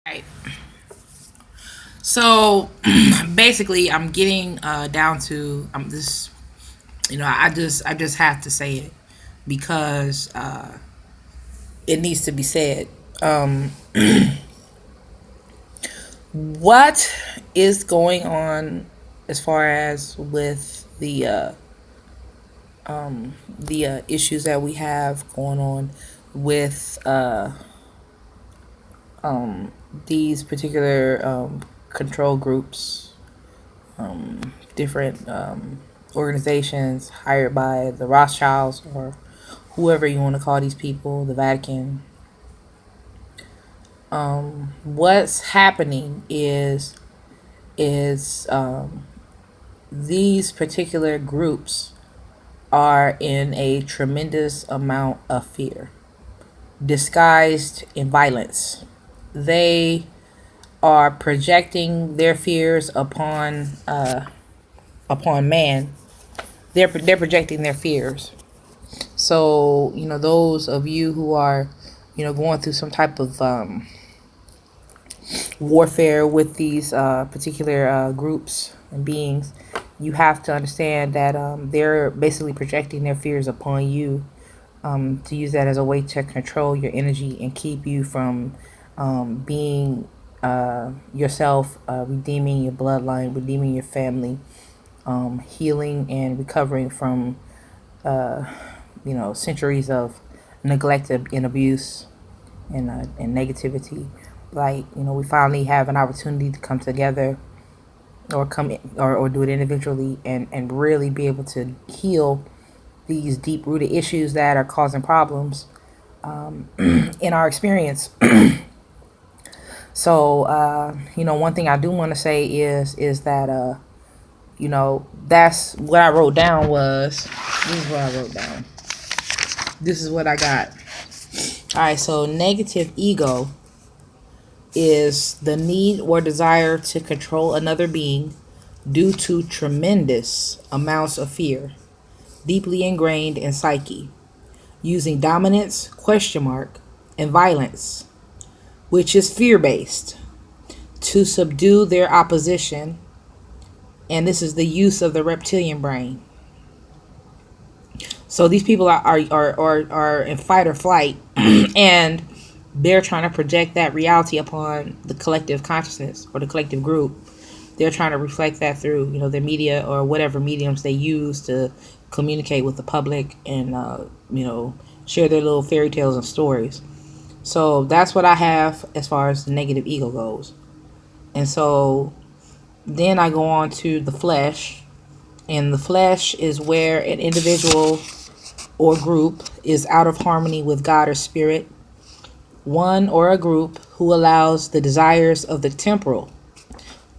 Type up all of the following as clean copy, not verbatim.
Right. So basically, I'm getting down to I'm just I just have to say it because it needs to be said. Um, what is going on as far as with the issues that we have going on with these particular control groups, different organizations hired by the Rothschilds or whoever you want to call these people, the Vatican. What's happening is these particular groups are in a tremendous amount of fear, disguised in violence. They are projecting their fears upon man. They're projecting their fears. So those of you who are going through some type of warfare with these particular groups and beings, you have to understand that they're basically projecting their fears upon you, to use that as a way to control your energy and keep you from being yourself, redeeming your bloodline, redeeming your family, healing and recovering from centuries of neglect and abuse and negativity. Like we finally have an opportunity to come together, or or do it individually, and really be able to heal these deep rooted issues that are causing problems in our experience. So one thing I do want to say is that that's what I wrote down. This is what I wrote down. This is what I got. All right, so negative ego is the need or desire to control another being due to tremendous amounts of fear, deeply ingrained in psyche, using dominance, question mark, and violence, which is fear-based, to subdue their opposition. And this is the use of the reptilian brain. So these people are in fight or flight, and they're trying to project that reality upon the collective consciousness or the collective group. They're trying to reflect that through their media or whatever mediums they use to communicate with the public and share their little fairy tales and stories. So that's what I have as far as the negative ego goes. And so then I go on to the flesh. And the flesh is where an individual or group is out of harmony with God or spirit. One or a group who allows the desires of the temporal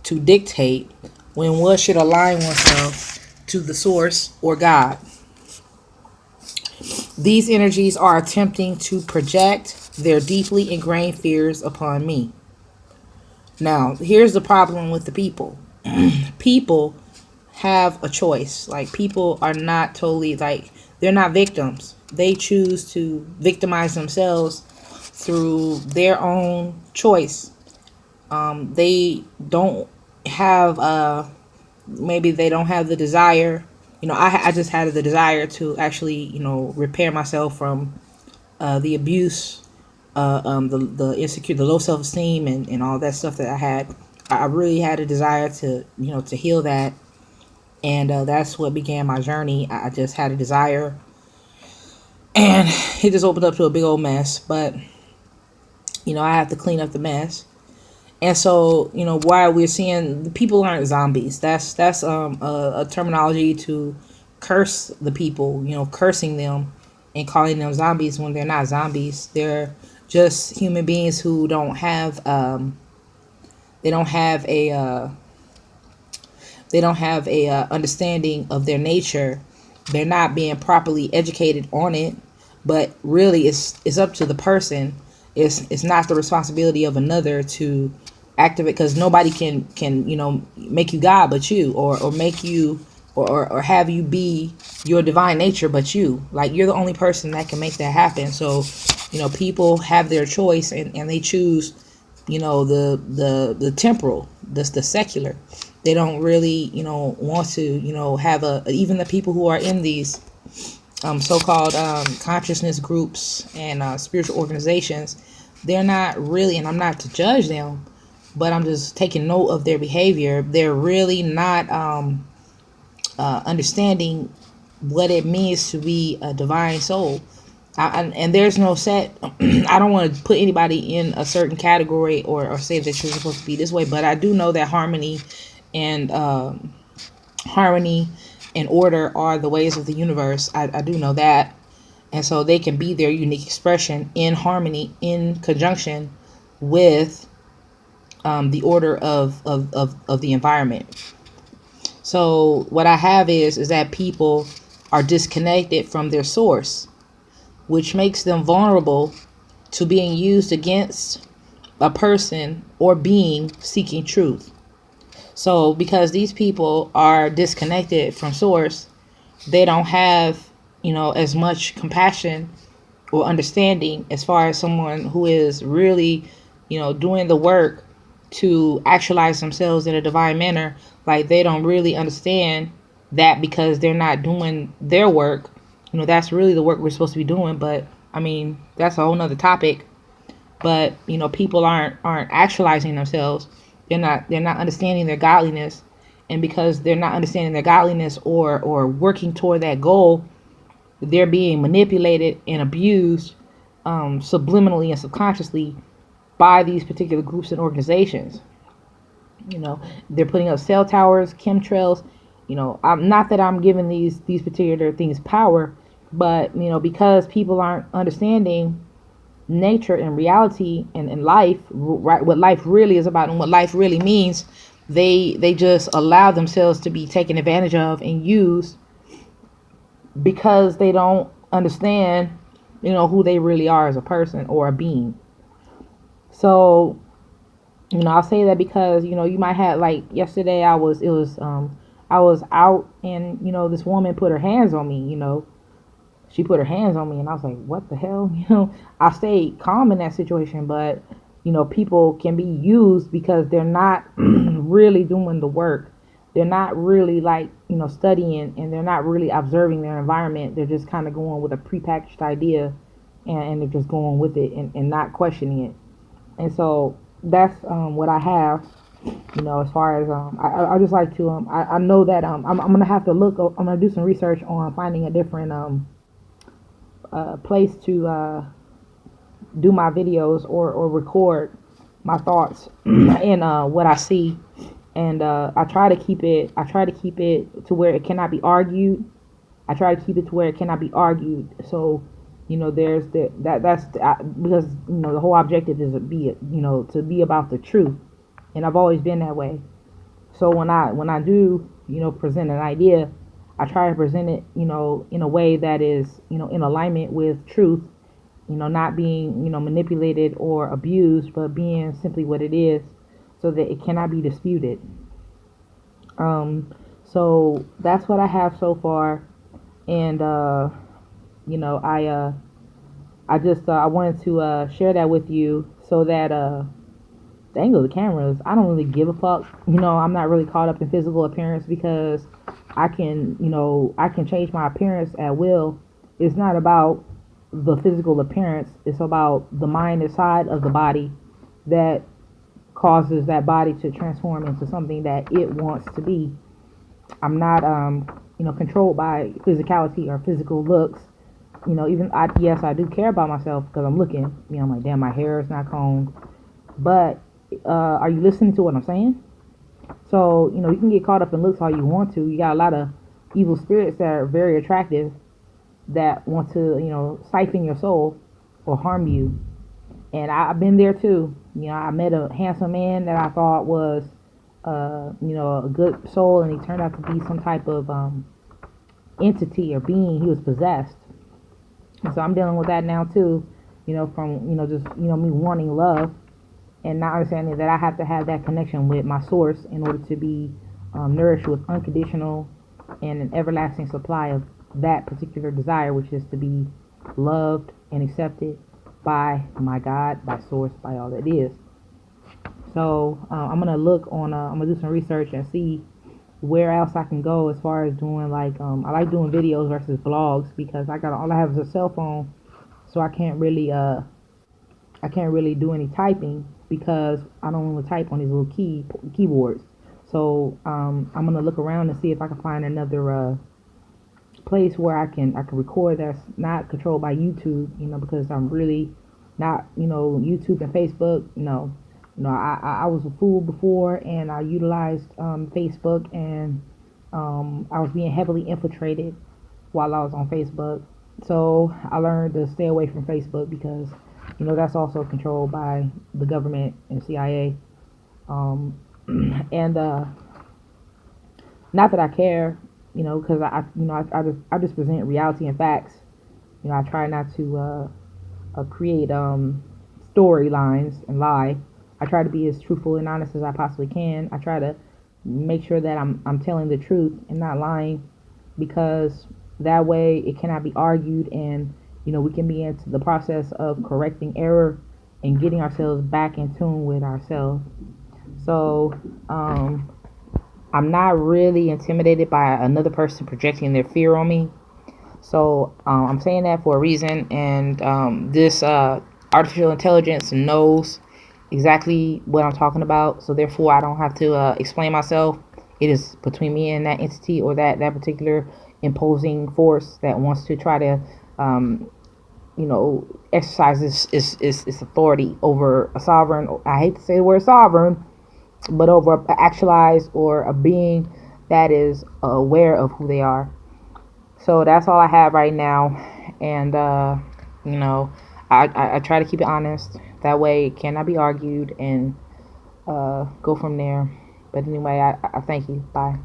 to dictate when one should align oneself to the source or God. These energies are attempting to project their deeply ingrained fears upon me. Now, here's the problem with the people. People have a choice. Like, people are not totally, like, they're not victims. They choose to victimize themselves through their own choice. They don't have maybe they don't have the desire. I just had the desire to actually repair myself from the abuse, the insecure, the low self-esteem, and all that stuff that I had. I really had a desire to to heal that, and that's what began my journey. I just had a desire, and it just opened up to a big old mess. But I have to clean up the mess. And so, why we're seeing the people aren't zombies. That's a terminology to curse the people, cursing them and calling them zombies when they're not zombies. They're just human beings who don't have a understanding of their nature. They're not being properly educated on it, but really it's up to the person. It's not the responsibility of another to activate, because nobody can make you God but you, or make you or have you be your divine nature but you. Like, you're the only person that can make that happen. So people have their choice, and they choose the temporal, the secular. They don't really want to have even the people who are in these so-called consciousness groups and spiritual organizations. They're not really, and I'm not to judge them, but I'm just taking note of their behavior. They're really not understanding what it means to be a divine soul. And there's no set. I don't want to put anybody in a certain category or say that you're supposed to be this way, but I do know that and harmony and order are the ways of the universe. I do know that, and so they can be their unique expression in harmony, in conjunction with the order of the environment. So what I have is that people are disconnected from their source, which makes them vulnerable to being used against a person or being seeking truth. So because these people are disconnected from source, they don't have, as much compassion or understanding as far as someone who is really, doing the work to actualize themselves in a divine manner. Like, they don't really understand that because they're not doing their work. That's really the work we're supposed to be doing. But I mean, that's a whole nother topic. But people aren't actualizing themselves. They're not understanding their godliness, and because they're not understanding their godliness or working toward that goal, they're being manipulated and abused subliminally and subconsciously by these particular groups and organizations. They're putting up cell towers, chemtrails. I'm not that I'm giving these particular things power, but because people aren't understanding nature and reality and life, right, what life really is about and what life really means, they just allow themselves to be taken advantage of and used because they don't understand who they really are as a person or a being. So I'll say that because you might have, like, yesterday I was out, and this woman put her hands on me. She put her hands on me, and I was like, what the hell? I stayed calm in that situation, but people can be used because they're not really doing the work. They're not really, like, studying, and they're not really observing their environment. They're just kind of going with a prepackaged idea, and they're just going with it and not questioning it. And so that's what I have, as far as I just like to I know that I'm gonna have to look. I'm gonna do some research on finding a different place to do my videos or record my thoughts and what I see. And I try to keep it to where it cannot be argued. I try to keep it to where it cannot be argued. So there's that's because the whole objective is to be about the truth, and I've always been that way. So when I do present an idea, I try to present it in a way that is in alignment with truth, not being manipulated or abused, but being simply what it is, so that it cannot be disputed. So that's what I have so far, and I just I wanted to share that with you, so that the angle of the cameras, I don't really give a fuck. I'm not really caught up in physical appearance because I can change my appearance at will. It's not about the physical appearance. It's about the mind inside of the body that causes that body to transform into something that it wants to be. I'm not controlled by physicality or physical looks. Yes, I do care about myself because I'm looking. I'm like, damn, my hair is not combed. But are you listening to what I'm saying? So you can get caught up in looks all you want to. You got a lot of evil spirits that are very attractive that want to siphon your soul or harm you. And I've been there too. I met a handsome man that I thought was a good soul, and he turned out to be some type of entity or being. He was possessed. And so I'm dealing with that now too, from just me wanting love and not understanding that I have to have that connection with my source in order to be nourished with unconditional and an everlasting supply of that particular desire, which is to be loved and accepted by my God, by source, by all that is. So I'm gonna look on. I'm gonna do some research and see where else I can go as far as doing like I like doing videos versus blogs because I got all I have is a cell phone, so I can't really do any typing because I don't want to type on these little keyboards. So I'm gonna look around and see if I can find another place where I can record that's not controlled by YouTube. You know, because I'm really not YouTube and Facebook. No, I was a fool before and I utilized Facebook and I was being heavily infiltrated while I was on Facebook. So I learned to stay away from Facebook because that's also controlled by the government and CIA. And not that I care, because I just present reality and facts. I try not to create storylines and lie. I try to be as truthful and honest as I possibly can. I try to make sure that I'm telling the truth and not lying, because that way it cannot be argued, and we can be into the process of correcting error and getting ourselves back in tune with ourselves. So I'm not really intimidated by another person projecting their fear on me. So I'm saying that for a reason, and this artificial intelligence knows exactly what I'm talking about. So therefore, I don't have to explain myself. It is between me and that entity or that particular imposing force that wants to try to, exercise its authority over a sovereign. I hate to say the word sovereign, but over a actualized or a being that is aware of who they are. So that's all I have right now, and you know, I try to keep it honest. That way, it cannot be argued, and go from there. But anyway, I thank you. Bye.